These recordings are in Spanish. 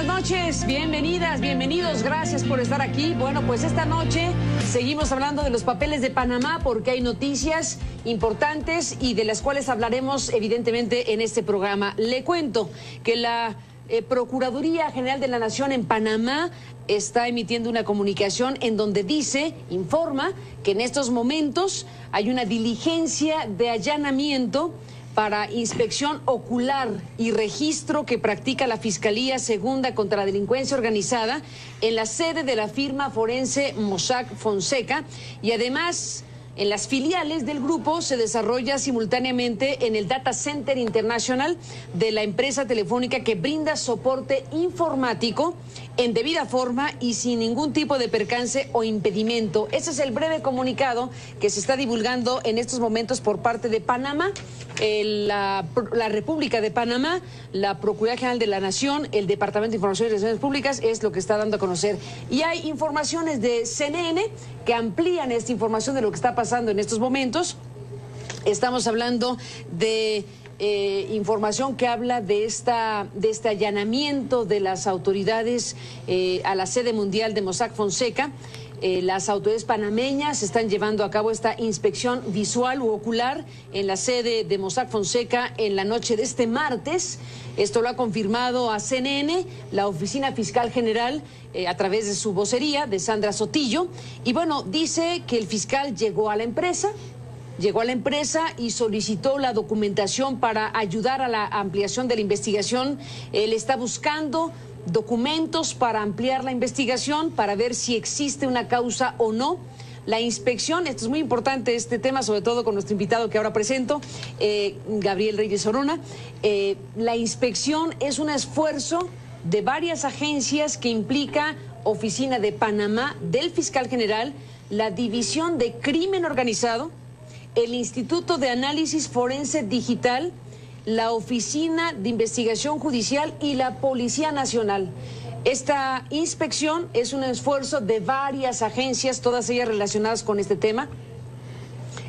Buenas noches, bienvenidas, bienvenidos, gracias por estar aquí. Bueno, pues esta noche seguimos hablando de los papeles de Panamá porque hay noticias importantes y de las cuales hablaremos evidentemente en este programa. Le cuento que la Procuraduría General de la Nación en Panamá está emitiendo una comunicación en donde informa que en estos momentos hay una diligencia de allanamiento para inspección ocular y registro que practica la Fiscalía Segunda contra la Delincuencia Organizada en la sede de la firma forense Mossack Fonseca y además en las filiales del grupo se desarrolla simultáneamente en el Data Center International de la empresa telefónica que brinda soporte informático en debida forma y sin ningún tipo de percance o impedimento. Ese es el breve comunicado que se está divulgando en estos momentos por parte de Panamá, la República de Panamá, la Procuraduría General de la Nación, el Departamento de Información y Relaciones Públicas, es lo que está dando a conocer. Y hay informaciones de CNN que amplían esta información de lo que está pasando en estos momentos. Estamos hablando de información que habla de este allanamiento de las autoridades a la sede mundial de Mossack Fonseca. Las autoridades panameñas están llevando a cabo esta inspección visual u ocular en la sede de Mossack Fonseca en la noche de este martes. Esto lo ha confirmado a CNN, la Oficina Fiscal General, a través de su vocería, de Sandra Sotillo. Y bueno, dice que el fiscal llegó a la empresa y solicitó la documentación para ayudar a la ampliación de la investigación. Él está buscando documentos para ampliar la investigación, para ver si existe una causa o no. La inspección, esto es muy importante este tema, sobre todo con nuestro invitado que ahora presento, Gabriel Reyes Orona. La inspección es un esfuerzo de varias agencias que implica Oficina de Panamá, del Fiscal General, la División de Crimen Organizado, el Instituto de Análisis Forense Digital, la Oficina de Investigación Judicial y la Policía Nacional. Esta inspección es un esfuerzo de varias agencias, todas ellas relacionadas con este tema.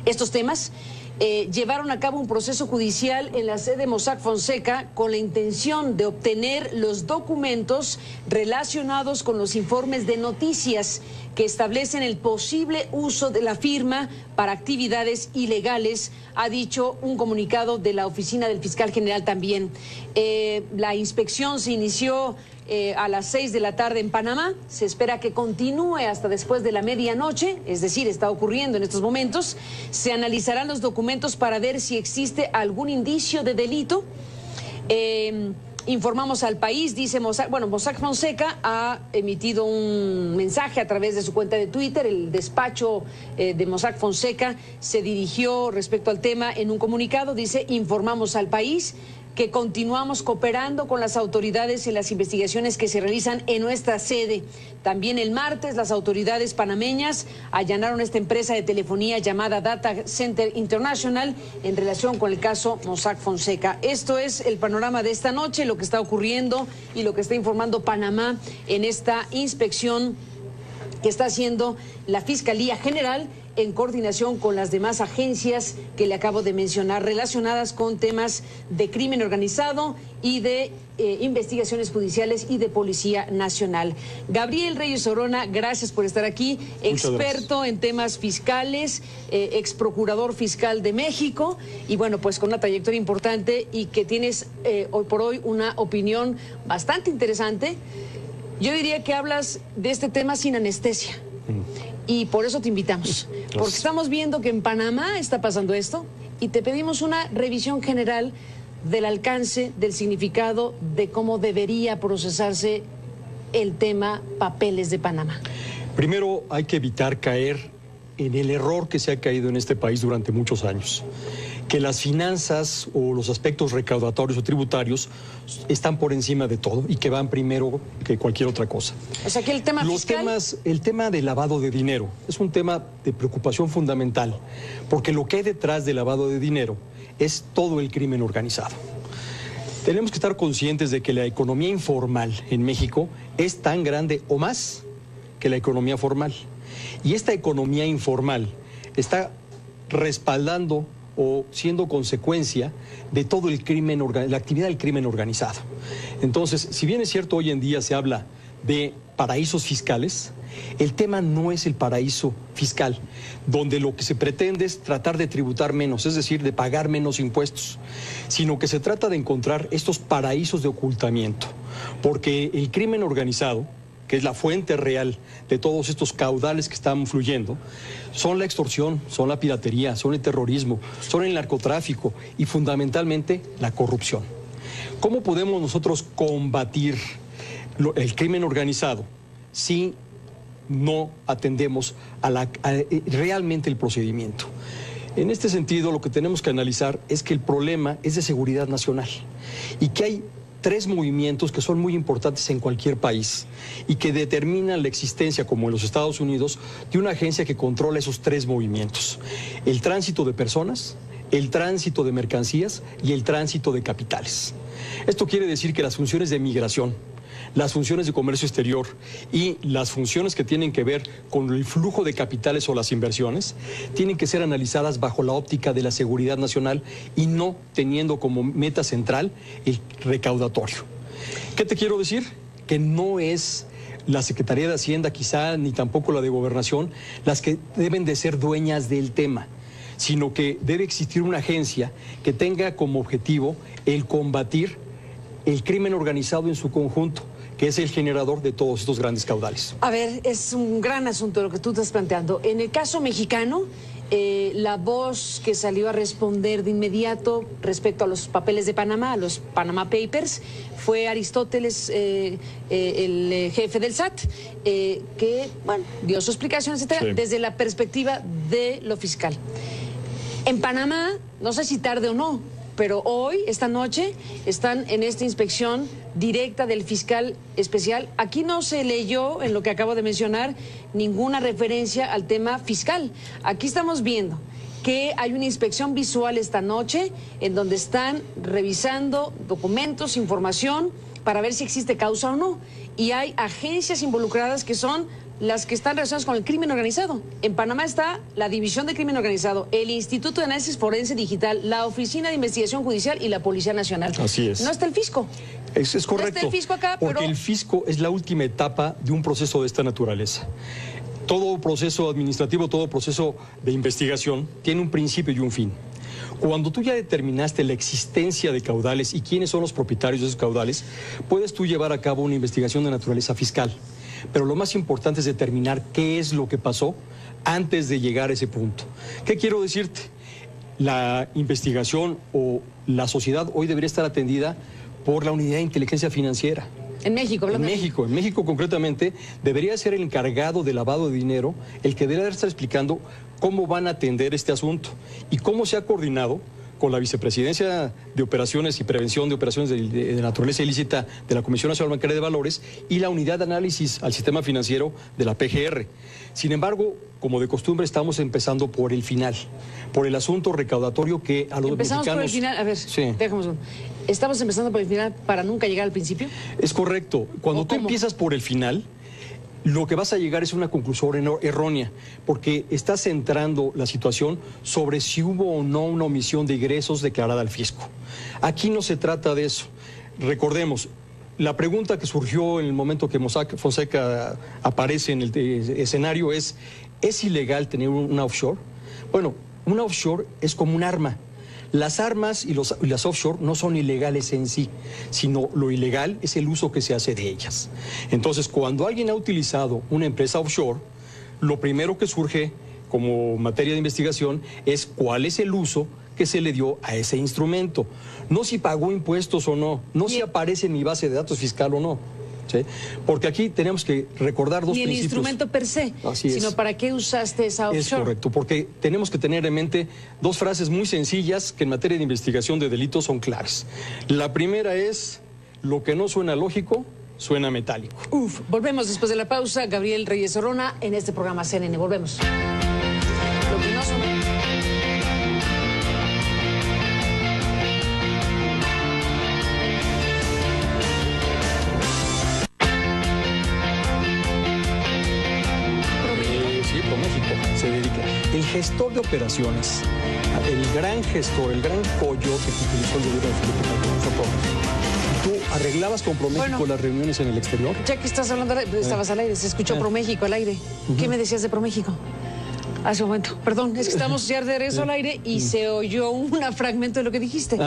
Estos temas llevaron a cabo un proceso judicial en la sede de Mossack Fonseca con la intención de obtener los documentos relacionados con los informes de noticias que establecen el posible uso de la firma para actividades ilegales, ha dicho un comunicado de la oficina del fiscal general también. La inspección se inició a las 6 de la tarde en Panamá, se espera que continúe hasta después de la medianoche, es decir, está ocurriendo en estos momentos. Se analizarán los documentos para ver si existe algún indicio de delito. Informamos al país, dice Mossack, Mossack Fonseca ha emitido un mensaje a través de su cuenta de Twitter. El despacho de Mossack Fonseca se dirigió respecto al tema en un comunicado, dice: informamos al país que continuamos cooperando con las autoridades en las investigaciones que se realizan en nuestra sede. También el martes las autoridades panameñas allanaron esta empresa de telefonía llamada Data Center International en relación con el caso Mossack Fonseca. Esto es el panorama de esta noche, lo que está ocurriendo y lo que está informando Panamá en esta inspección que está haciendo la Fiscalía General en coordinación con las demás agencias que le acabo de mencionar relacionadas con temas de crimen organizado y de investigaciones judiciales y de Policía Nacional. Gabriel Reyes Orona, gracias por estar aquí, experto en temas fiscales, ex procurador fiscal de México y bueno, pues con una trayectoria importante y que tienes hoy por hoy una opinión bastante interesante. Yo diría que hablas de este tema sin anestesia. Y por eso te invitamos, porque estamos viendo que en Panamá está pasando esto y te pedimos una revisión general del alcance, del significado, de cómo debería procesarse el tema papeles de Panamá. Primero hay que evitar caer en el error que se ha caído en este país durante muchos años, que las finanzas o los aspectos recaudatorios o tributarios están por encima de todo y que van primero que cualquier otra cosa. O sea, que el tema fiscal... El tema de lavado de dinero es un tema de preocupación fundamental, porque lo que hay detrás del lavado de dinero es todo el crimen organizado. Tenemos que estar conscientes de que la economía informal en México es tan grande o más que la economía formal. Y esta economía informal está respaldando o siendo consecuencia de todo el crimen, la actividad del crimen organizado. Entonces, si bien es cierto, hoy en día se habla de paraísos fiscales, el tema no es el paraíso fiscal, donde lo que se pretende es tratar de tributar menos, es decir, de pagar menos impuestos, sino que se trata de encontrar estos paraísos de ocultamiento, porque el crimen organizado, que es la fuente real de todos estos caudales que están fluyendo, son la extorsión, son la piratería, son el terrorismo, son el narcotráfico y fundamentalmente la corrupción. ¿Cómo podemos nosotros combatir el crimen organizado si no atendemos a realmente el procedimiento? En este sentido, lo que tenemos que analizar es que el problema es de seguridad nacional y que hay tres movimientos que son muy importantes en cualquier país y que determinan la existencia, como en los Estados Unidos, de una agencia que controla esos tres movimientos: el tránsito de personas, el tránsito de mercancías y el tránsito de capitales. Esto quiere decir que las funciones de migración, las funciones de comercio exterior y las funciones que tienen que ver con el flujo de capitales o las inversiones tienen que ser analizadas bajo la óptica de la seguridad nacional y no teniendo como meta central el recaudatorio. ¿Qué te quiero decir? Que no es la Secretaría de Hacienda quizá, ni tampoco la de Gobernación, las que deben de ser dueñas del tema, sino que debe existir una agencia que tenga como objetivo el combatir el crimen organizado en su conjunto, que es el generador de todos estos grandes caudales. A ver, es un gran asunto lo que tú estás planteando. En el caso mexicano, la voz que salió a responder de inmediato respecto a los papeles de Panamá, a los Panama Papers, fue Aristóteles, el jefe del SAT, que, bueno, dio su explicación, etcétera, sí, desde la perspectiva de lo fiscal. En Panamá, no sé si tarde o no, pero hoy, esta noche, están en esta inspección directa del fiscal especial. Aquí no se leyó, en lo que acabo de mencionar, ninguna referencia al tema fiscal. Aquí estamos viendo que hay una inspección visual esta noche en donde están revisando documentos, información, para ver si existe causa o no. Y hay agencias involucradas que son las que están relacionadas con el crimen organizado. En Panamá está la División de Crimen Organizado, el Instituto de Análisis Forense Digital, la Oficina de Investigación Judicial y la Policía Nacional. Así es. No está el fisco. Es correcto. No está el fisco acá, porque el fisco es la última etapa de un proceso de esta naturaleza. Todo proceso administrativo, todo proceso de investigación tiene un principio y un fin. Cuando tú ya determinaste la existencia de caudales y quiénes son los propietarios de esos caudales, puedes tú llevar a cabo una investigación de naturaleza fiscal. Pero lo más importante es determinar qué es lo que pasó antes de llegar a ese punto. ¿Qué quiero decirte? La investigación o la sociedad hoy debería estar atendida por la Unidad de Inteligencia Financiera. En México, en México concretamente, debería ser el encargado de lavado de dinero el que debería estar explicando cómo van a atender este asunto y cómo se ha coordinado con la Vicepresidencia de Operaciones y Prevención de Operaciones de Naturaleza Ilícita de la Comisión Nacional Bancaria de Valores y la Unidad de Análisis al Sistema Financiero de la PGR. Sin embargo, como de costumbre, estamos empezando por el final, por el asunto recaudatorio que a los Empezamos mexicanos... por el final, a ver, sí. Dejamos un... ¿Estamos empezando por el final para nunca llegar al principio? Es correcto. Cuando tú empiezas por el final, lo que vas a llegar es una conclusión errónea, porque estás centrando la situación sobre si hubo o no una omisión de ingresos declarada al fisco. Aquí no se trata de eso. Recordemos, la pregunta que surgió en el momento que Mossack Fonseca aparece en el escenario ¿es ilegal tener una offshore? Bueno, una offshore es como un arma. Las armas y las offshore no son ilegales en sí, sino lo ilegal es el uso que se hace de ellas. Entonces, cuando alguien ha utilizado una empresa offshore, lo primero que surge como materia de investigación es cuál es el uso que se le dio a ese instrumento. No si pagó impuestos o no, no si aparece en mi base de datos fiscal o no. ¿Sí? Porque aquí tenemos que recordar dos principios. Ni el instrumento per se, sino para qué usaste esa offshore. Es correcto, porque tenemos que tener en mente dos frases muy sencillas que en materia de investigación de delitos son claves. La primera es, lo que no suena lógico, suena metálico. Volvemos después de la pausa. Gabriel Reyes Orona en este programa CNN. Volvemos. Lo que no suena... Se dedica. El gestor de operaciones el gran gestor, el gran coyote que utilizó el gobierno de Felipe Calderón fue Proméxico. ¿Tú arreglabas con Proméxico las reuniones en el exterior? Ya que estás hablando, estabas al aire, se escuchó Proméxico al aire. ¿Qué me decías de Proméxico? Hace un momento, perdón, es que estamos ya de regreso al aire y se oyó un fragmento de lo que dijiste.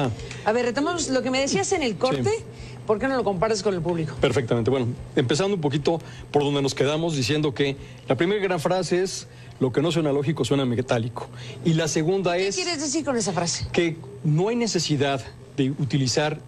A ver, retomamos lo que me decías en el corte. Sí. ¿Por qué no lo comparas con el público? Perfectamente. Bueno, empezando un poquito por donde nos quedamos, diciendo que la primera gran frase es: lo que no suena lógico suena metálico. Y la segunda es... ¿Qué quieres decir con esa frase? Que no hay necesidad de utilizar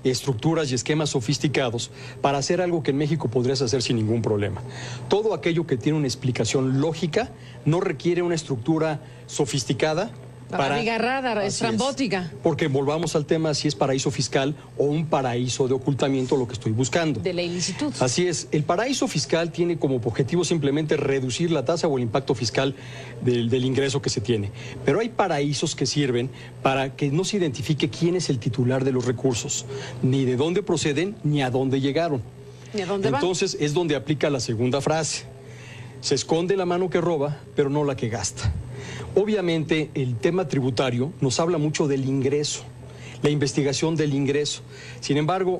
estructuras y esquemas sofisticados para hacer algo que en México podrías hacer sin ningún problema. Todo aquello que tiene una explicación lógica no requiere una estructura sofisticada. Abigarrada, estrambótica. Porque volvamos al tema, si es paraíso fiscal o un paraíso de ocultamiento lo que estoy buscando. De la ilicitud. Así es. El paraíso fiscal tiene como objetivo simplemente reducir la tasa o el impacto fiscal del ingreso que se tiene. Pero hay paraísos que sirven para que no se identifique quién es el titular de los recursos, ni de dónde proceden, ni a dónde llegaron. ¿Ni a dónde van? Entonces es donde aplica la segunda frase. Se esconde la mano que roba, pero no la que gasta. Obviamente, el tema tributario nos habla mucho del ingreso, la investigación del ingreso. Sin embargo,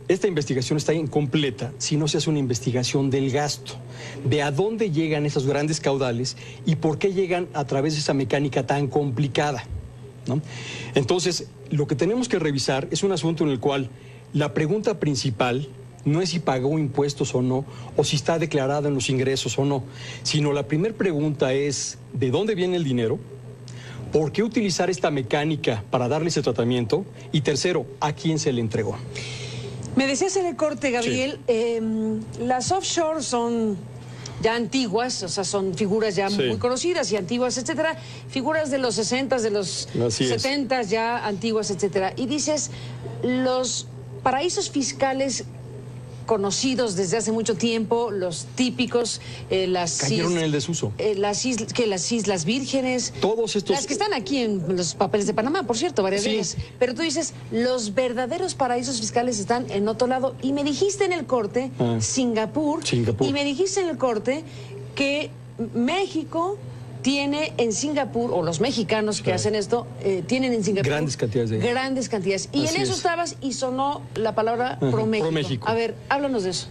esta investigación está incompleta si no se hace una investigación del gasto, de a dónde llegan esos grandes caudales y por qué llegan a través de esa mecánica tan complicada, ¿no? Entonces, lo que tenemos que revisar es un asunto en el cual la pregunta principal no es si pagó impuestos o no, o si está declarado en los ingresos o no, sino la primera pregunta es: ¿de dónde viene el dinero? ¿Por qué utilizar esta mecánica para darle ese tratamiento? Y tercero, ¿a quién se le entregó? Me decías en el corte, Gabriel, sí. Las offshore son ya antiguas, o sea, son figuras ya muy conocidas y antiguas, etcétera, figuras de los 60s, de los 70s, ya antiguas, etcétera. Y dices, los paraísos fiscales conocidos desde hace mucho tiempo, los típicos, cayeron en el desuso. Las Islas Vírgenes. Todos estos... Las que están aquí en los papeles de Panamá, por cierto, varias veces. Pero tú dices, los verdaderos paraísos fiscales están en otro lado. Y me dijiste en el corte, Singapur. Y me dijiste en el corte que México tiene en Singapur, o los mexicanos que hacen esto, tienen en Singapur grandes cantidades de... Grandes cantidades. Y en eso estabas y sonó la palabra Proméxico. Proméxico. A ver, háblanos de eso.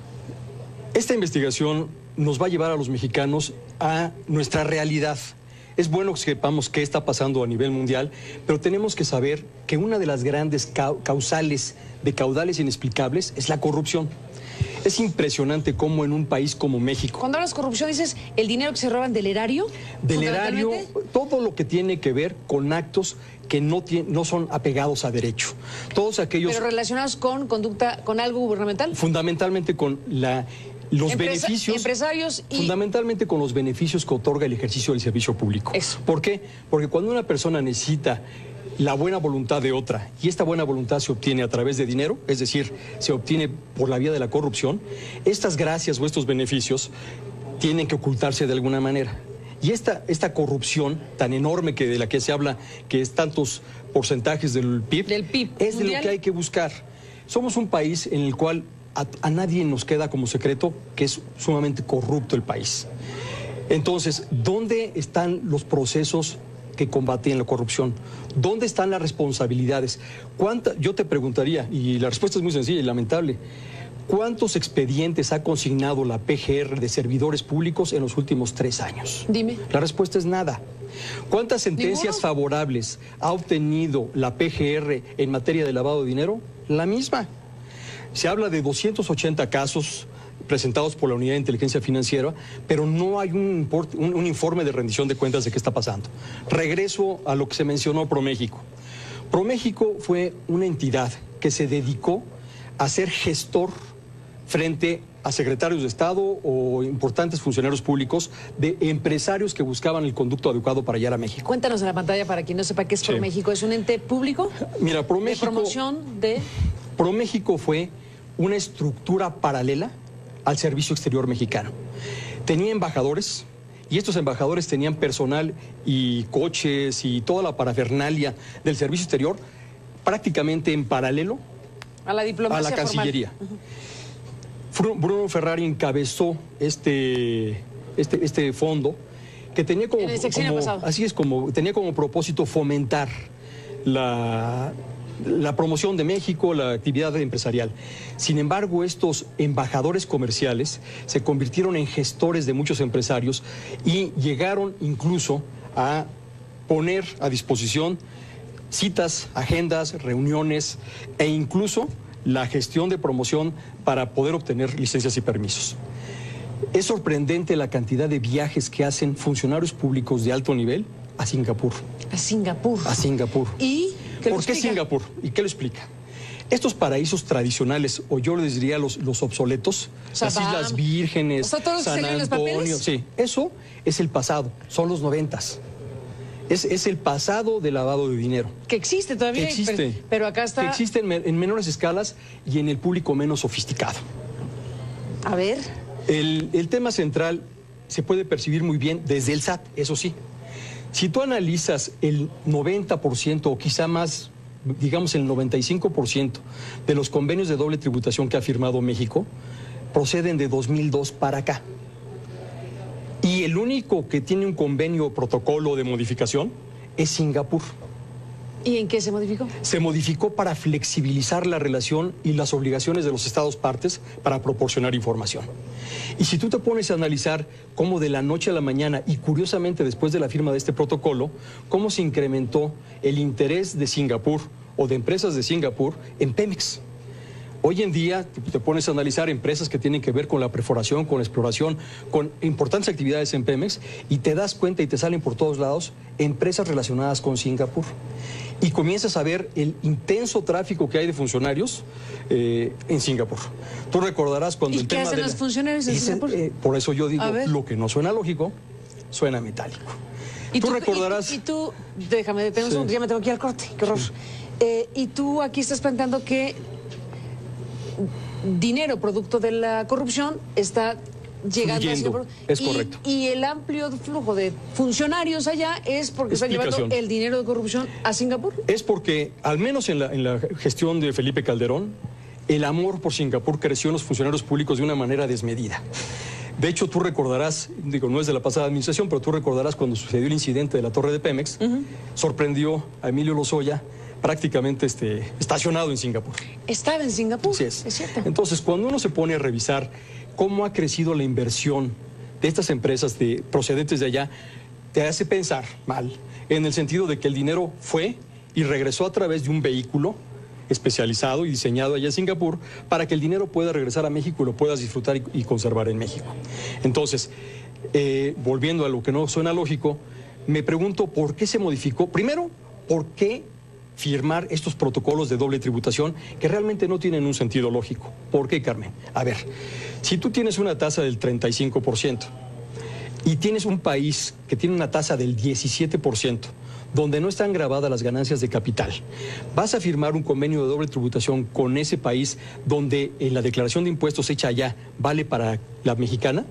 Esta investigación nos va a llevar a los mexicanos a nuestra realidad. Es bueno que sepamos qué está pasando a nivel mundial, pero tenemos que saber que una de las grandes causales de caudales inexplicables es la corrupción. Es impresionante cómo en un país como México... Cuando hablas de corrupción, dices el dinero que se roban del erario. Del erario, todo lo que tiene que ver con actos que no son apegados a derecho. Todos aquellos... ¿Pero relacionados con conducta, con algo gubernamental? Fundamentalmente con los beneficios... Empresarios y... Fundamentalmente con los beneficios que otorga el ejercicio del servicio público. Eso. ¿Por qué? Porque cuando una persona necesita la buena voluntad de otra, y esta buena voluntad se obtiene a través de dinero, es decir, se obtiene por la vía de la corrupción, estas gracias o estos beneficios tienen que ocultarse de alguna manera. Y esta corrupción tan enorme de la que se habla, que es tantos porcentajes del PIB, es de lo que hay que buscar. Somos un país en el cual a nadie nos queda como secreto que es sumamente corrupto el país. Entonces, ¿dónde están los procesos que combaten la corrupción? ¿Dónde están las responsabilidades? Yo te preguntaría, y la respuesta es muy sencilla y lamentable, ¿cuántos expedientes ha consignado la PGR de servidores públicos en los últimos 3 años? Dime. La respuesta es nada. ¿Cuántas sentencias favorables ha obtenido la PGR en materia de lavado de dinero? La misma. Se habla de 280 casos presentados por la Unidad de Inteligencia Financiera, pero no hay un informe de rendición de cuentas de qué está pasando. Regreso a lo que se mencionó Proméxico. Proméxico fue una entidad que se dedicó a ser gestor frente a secretarios de Estado o importantes funcionarios públicos de empresarios que buscaban el conducto adecuado para llegar a México. Cuéntanos en la pantalla para quien no sepa qué es Proméxico. ¿Es un ente público? Mira, Proméxico... ¿De promoción de...? Proméxico fue una estructura paralela al servicio exterior mexicano. Tenía embajadores, y estos embajadores tenían personal y coches y toda la parafernalia del servicio exterior prácticamente en paralelo a la diplomacia, a la Cancillería. Bruno Ferrari encabezó este fondo que tenía como, En el sexenio pasado. así es, como tenía como propósito fomentar la promoción de México, la actividad empresarial. Sin embargo, estos embajadores comerciales se convirtieron en gestores de muchos empresarios y llegaron incluso a poner a disposición citas, agendas, reuniones e incluso la gestión de promoción para poder obtener licencias y permisos. Es sorprendente la cantidad de viajes que hacen funcionarios públicos de alto nivel a Singapur. A Singapur. A Singapur. ¿Y qué lo ¿Por qué explica? Singapur? ¿Y qué lo explica? Estos paraísos tradicionales, o yo les diría los obsoletos, O sea, las Islas Vírgenes, o sea, todos los que San salen en los Antonio, papeles. sí, eso es el pasado, son los 90s. Es el pasado del lavado de dinero. Que existe todavía. Que existe. Pero acá está. Que existe en menores escalas y en el público menos sofisticado. A ver. El tema central se puede percibir muy bien desde el SAT, eso sí. Si tú analizas el 90% o quizá más, digamos el 95% de los convenios de doble tributación que ha firmado México, proceden de 2002 para acá. Y el único que tiene un convenio o protocolo de modificación es Singapur. ¿Y en qué se modificó? Se modificó para flexibilizar la relación y las obligaciones de los estados partes para proporcionar información. Y si tú te pones a analizar cómo de la noche a la mañana, y curiosamente después de la firma de este protocolo, cómo se incrementó el interés de Singapur o de empresas de Singapur en Pemex. Hoy en día te pones a analizar empresas que tienen que ver con la perforación, con la exploración, con importantes actividades en Pemex y te das cuenta y te salen por todos lados empresas relacionadas con Singapur. Y comienzas a ver el intenso tráfico que hay de funcionarios en Singapur. Tú recordarás cuando el ¿Y qué tema hacen de los funcionarios en Singapur? por eso yo digo, A ver. lo que no suena lógico, suena metálico. Y tú recordarás... Y tú, déjame, detener un Sí. segundo, ya me tengo que ir al corte, qué horror. Sí. Y tú aquí estás planteando que dinero producto de la corrupción está llegando a Fluyendo, Singapur. es correcto. Y el amplio flujo de funcionarios allá es porque están llevando Explicación. el dinero de corrupción a Singapur. Es porque, al menos en la gestión de Felipe Calderón, el amor por Singapur creció en los funcionarios públicos de una manera desmedida. De hecho, tú recordarás, digo, no es de la pasada administración, pero tú recordarás cuando sucedió el incidente de la torre de Pemex, sorprendió a Emilio Lozoya prácticamente estacionado en Singapur. Estaba en Singapur. Así es. Es cierto. Entonces, cuando uno se pone a revisar cómo ha crecido la inversión de estas empresas procedentes de allá, te hace pensar mal, en el sentido de que el dinero fue y regresó a través de un vehículo especializado y diseñado allá en Singapur para que el dinero pueda regresar a México y lo puedas disfrutar y conservar en México. Entonces, volviendo a lo que no suena lógico, me pregunto por qué se modificó. Primero, ¿por qué firmar estos protocolos de doble tributación que realmente no tienen un sentido lógico? ¿Por qué, Carmen? A ver, si tú tienes una tasa del 35% y tienes un país que tiene una tasa del 17%, donde no están grabadas las ganancias de capital, vas a firmar un convenio de doble tributación con ese país donde la declaración de impuestos hecha allá vale para la mexicana,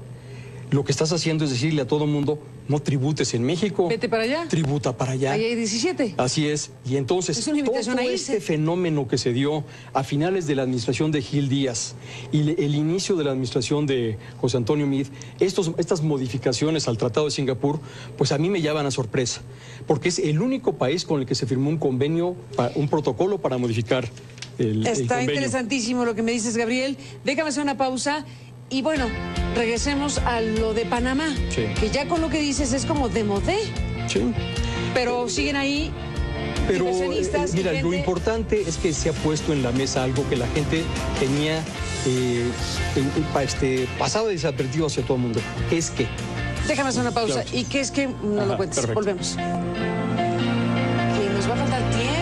lo que estás haciendo es decirle a todo el mundo, no tributes en México. Vete para allá. Tributa para allá. Ahí hay 17. Así es. Y entonces, Es una invitación todo a irse. este fenómeno que se dio a finales de la administración de Gil Díaz y el inicio de la administración de José Antonio Meade, estas modificaciones al Tratado de Singapur, pues a mí me llaman a sorpresa, porque es el único país con el que se firmó un convenio, un protocolo para modificar el Está convenio. interesantísimo lo que me dices, Gabriel. Déjame hacer una pausa y bueno, regresemos a lo de Panamá, Sí. que ya con lo que dices es como de modé, Sí. pero siguen ahí Pero inversionistas y mira, lo gente- importante es que se ha puesto en la mesa algo que la gente tenía pasado desadvertido hacia todo el mundo. Es que Déjame hacer una pausa. Claro. ¿Y qué es que no lo Ajá, cuentes? perfecto. Volvemos. Que nos va a faltar tiempo.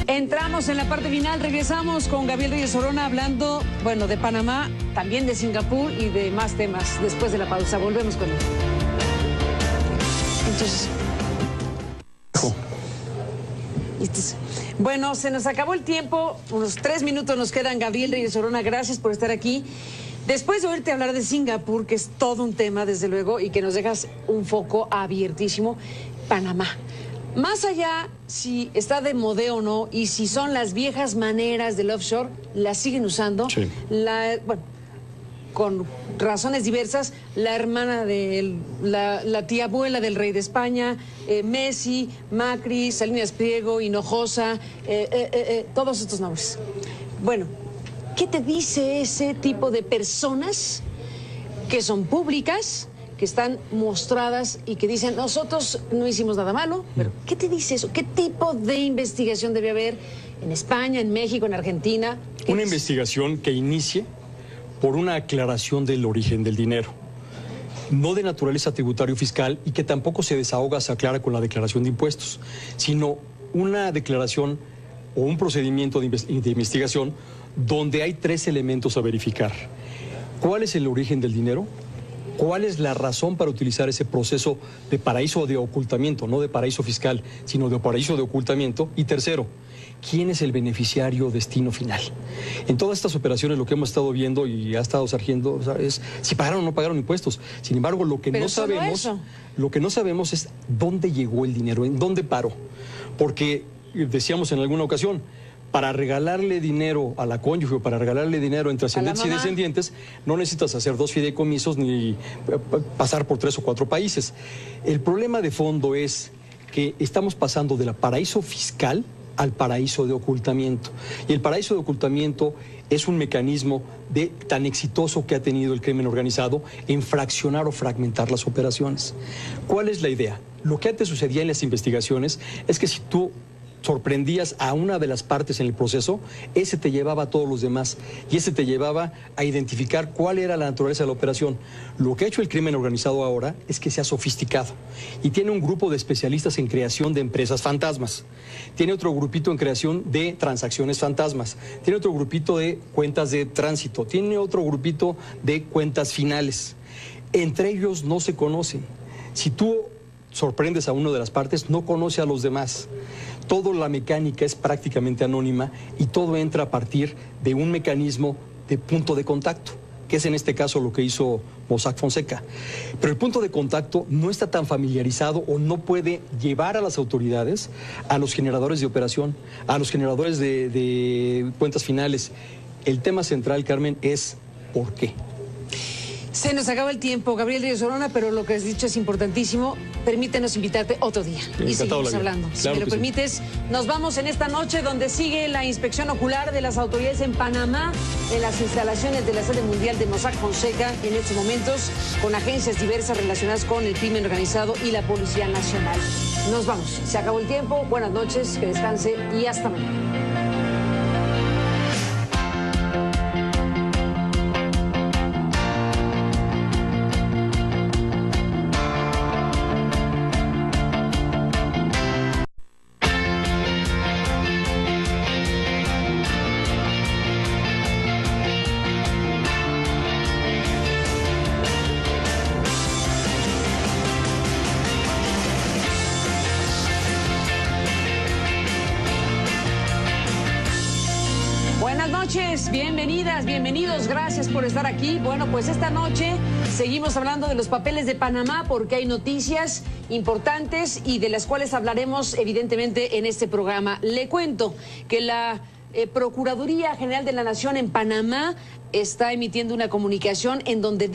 Entramos en la parte final, regresamos con Gabriel Reyes Orona hablando, bueno, de Panamá, también de Singapur y de más temas después de la pausa. Volvemos con él. Entonces, bueno, se nos acabó el tiempo, unos 3 minutos nos quedan. Gabriel Reyes Orona, gracias por estar aquí. Después de oírte hablar de Singapur, que es todo un tema, desde luego, y que nos dejas un foco abiertísimo, Panamá. Más allá si está de moda o no y si son las viejas maneras del offshore, las siguen usando. Sí. Bueno, con razones diversas, la hermana de la tía abuela del rey de España, Messi, Macri, Salinas Pliego, Hinojosa, todos estos nombres. Bueno, ¿qué te dice ese tipo de personas que son públicas, que están mostradas y que dicen, nosotros no hicimos nada malo? Pero ¿qué te dice eso? ¿Qué tipo de investigación debe haber en España, en México, en Argentina? Una investigación que inicie por una aclaración del origen del dinero, no de naturaleza tributario fiscal, y que tampoco se desahoga, se aclara con la declaración de impuestos, sino una declaración o un procedimiento de investigación donde hay 3 elementos a verificar. ¿Cuál es el origen del dinero? ¿Cuál es la razón para utilizar ese proceso de paraíso de ocultamiento, no de paraíso fiscal, sino de paraíso de ocultamiento? Y tercero, ¿quién es el beneficiario destino final? En todas estas operaciones lo que hemos estado viendo y ha estado surgiendo es si pagaron o no pagaron impuestos. Sin embargo, lo que no sabemos es dónde llegó el dinero, en dónde paró. Porque decíamos en alguna ocasión, para regalarle dinero a la cónyuge o para regalarle dinero entre ascendientes y descendientes, no necesitas hacer 2 fideicomisos ni pasar por 3 o 4 países. El problema de fondo es que estamos pasando de la paraíso fiscal al paraíso de ocultamiento. Y el paraíso de ocultamiento es un mecanismo tan exitoso que ha tenido el crimen organizado en fraccionar o fragmentar las operaciones. ¿Cuál es la idea? Lo que antes sucedía en las investigaciones es que si tú sorprendías a una de las partes en el proceso, ese te llevaba a todos los demás y ese te llevaba a identificar cuál era la naturaleza de la operación. Lo que ha hecho el crimen organizado ahora es que se ha sofisticado y tiene un grupo de especialistas en creación de empresas fantasmas, tiene otro grupito en creación de transacciones fantasmas, tiene otro grupito de cuentas de tránsito, tiene otro grupito de cuentas finales. Entre ellos no se conocen. Si tú sorprendes a una de las partes, no conoce a los demás. Toda la mecánica es prácticamente anónima y todo entra a partir de un mecanismo de punto de contacto, que es en este caso lo que hizo Mossack Fonseca. Pero el punto de contacto no está tan familiarizado o no puede llevar a las autoridades a los generadores de operación, a los generadores de cuentas finales. El tema central, Carmen, es ¿por qué? Se nos acaba el tiempo, Gabriel Reyes Orona, pero lo que has dicho es importantísimo. Permítenos invitarte otro día y seguimos hablando. Si me lo permites, nos vamos en esta noche donde sigue la inspección ocular de las autoridades en Panamá, en las instalaciones de la sede mundial de Mossack Fonseca, en estos momentos con agencias diversas relacionadas con el crimen organizado y la Policía Nacional. Nos vamos, se acabó el tiempo, buenas noches, que descanse y hasta mañana. Bienvenidas, bienvenidos, gracias por estar aquí. Bueno, pues esta noche seguimos hablando de los papeles de Panamá porque hay noticias importantes y de las cuales hablaremos evidentemente en este programa. Le cuento que la Procuraduría General de la Nación en Panamá está emitiendo una comunicación en donde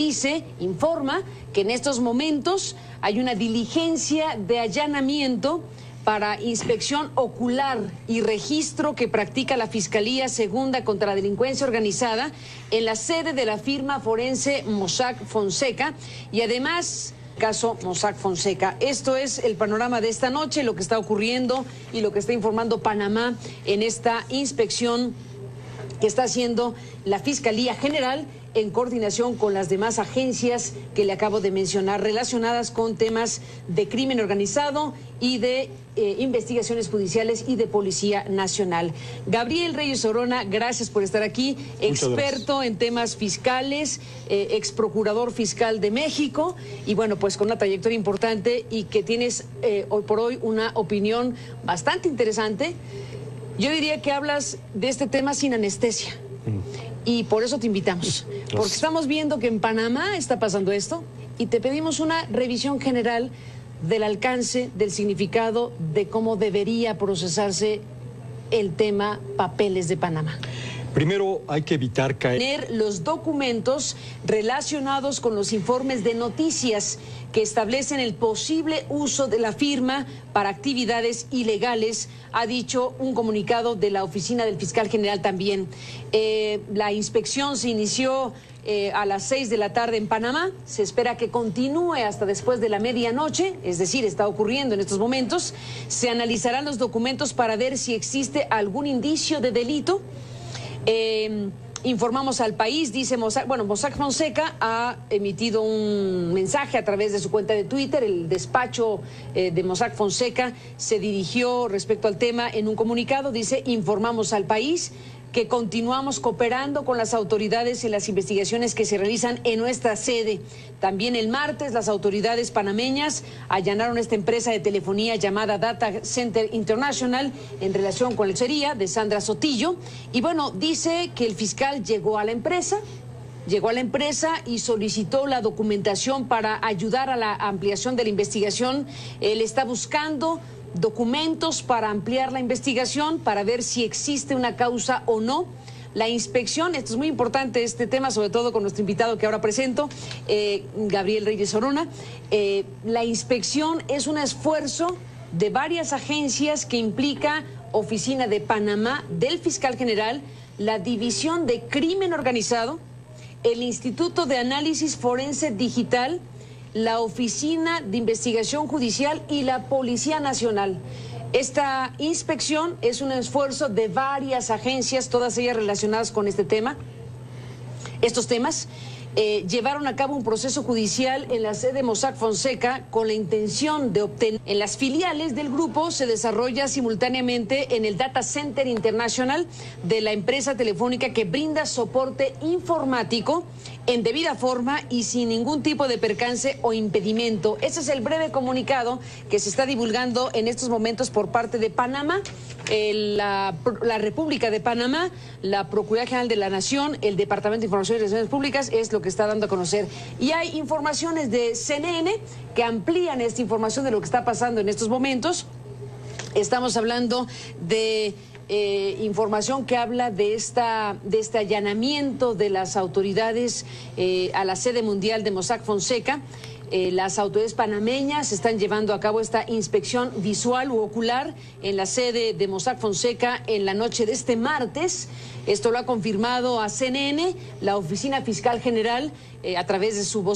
informa que en estos momentos hay una diligencia de allanamiento para inspección ocular y registro que practica la Fiscalía Segunda contra la Delincuencia Organizada en la sede de la firma forense Mossack Fonseca y además caso Mossack Fonseca. Esto es el panorama de esta noche, lo que está ocurriendo y lo que está informando Panamá en esta inspección que está haciendo la Fiscalía General en coordinación con las demás agencias que le acabo de mencionar relacionadas con temas de crimen organizado y de investigaciones judiciales y de Policía Nacional. Gabriel Reyes Orona, gracias por estar aquí, experto en temas fiscales, ex procurador fiscal de México y bueno, pues con una trayectoria importante y que tienes hoy por hoy una opinión bastante interesante. Yo diría que hablas de este tema sin anestesia. Y por eso te invitamos, porque estamos viendo que en Panamá está pasando esto y te pedimos una revisión general del alcance, del significado, de cómo debería procesarse el tema papeles de Panamá? Primero, hay que evitar caer. Tener los documentos relacionados con los informes de noticias que establecen el posible uso de la firma para actividades ilegales, ha dicho un comunicado de la oficina del fiscal general también. La inspección se inició a las 6 de la tarde en Panamá. Se espera que continúe hasta después de la medianoche, es decir, está ocurriendo en estos momentos. Se analizarán los documentos para ver si existe algún indicio de delito. Informamos al país, dice Mossack Fonseca ha emitido un mensaje a través de su cuenta de Twitter. El despacho de Mossack Fonseca se dirigió respecto al tema en un comunicado. Dice: informamos al país que continuamos cooperando con las autoridades en las investigaciones que se realizan en nuestra sede. También el martes las autoridades panameñas allanaron esta empresa de telefonía llamada Data Center International en relación con la hechicería de Sandra Sotillo. Y bueno, dice que el fiscal llegó a la empresa y solicitó la documentación para ayudar a la ampliación de la investigación. Él está buscando documentos para ampliar la investigación, para ver si existe una causa o no. La inspección, esto es muy importante este tema, sobre todo con nuestro invitado que ahora presento, Gabriel Reyes Orona. La inspección es un esfuerzo de varias agencias que implica Oficina de Panamá, del Fiscal General, la División de Crimen Organizado, el Instituto de Análisis Forense Digital, la Oficina de Investigación Judicial y la Policía Nacional. Esta inspección es un esfuerzo de varias agencias, todas ellas relacionadas con este tema. Estos temas llevaron a cabo un proceso judicial en la sede de Mossack Fonseca con la intención de obtener. En las filiales del grupo se desarrolla simultáneamente en el Data Center International de la empresa telefónica que brinda soporte informático en debida forma y sin ningún tipo de percance o impedimento. Ese es el breve comunicado que se está divulgando en estos momentos por parte de Panamá, la República de Panamá, la Procuraduría General de la Nación, el Departamento de Información y Relaciones Públicas, es lo que está dando a conocer. Y hay informaciones de CNN que amplían esta información de lo que está pasando en estos momentos. Estamos hablando de información que habla de este allanamiento de las autoridades a la sede mundial de Mossack Fonseca. Las autoridades panameñas están llevando a cabo esta inspección visual u ocular en la sede de Mossack Fonseca en la noche de este martes. Esto lo ha confirmado a CNN, la Oficina Fiscal General, a través de su voz.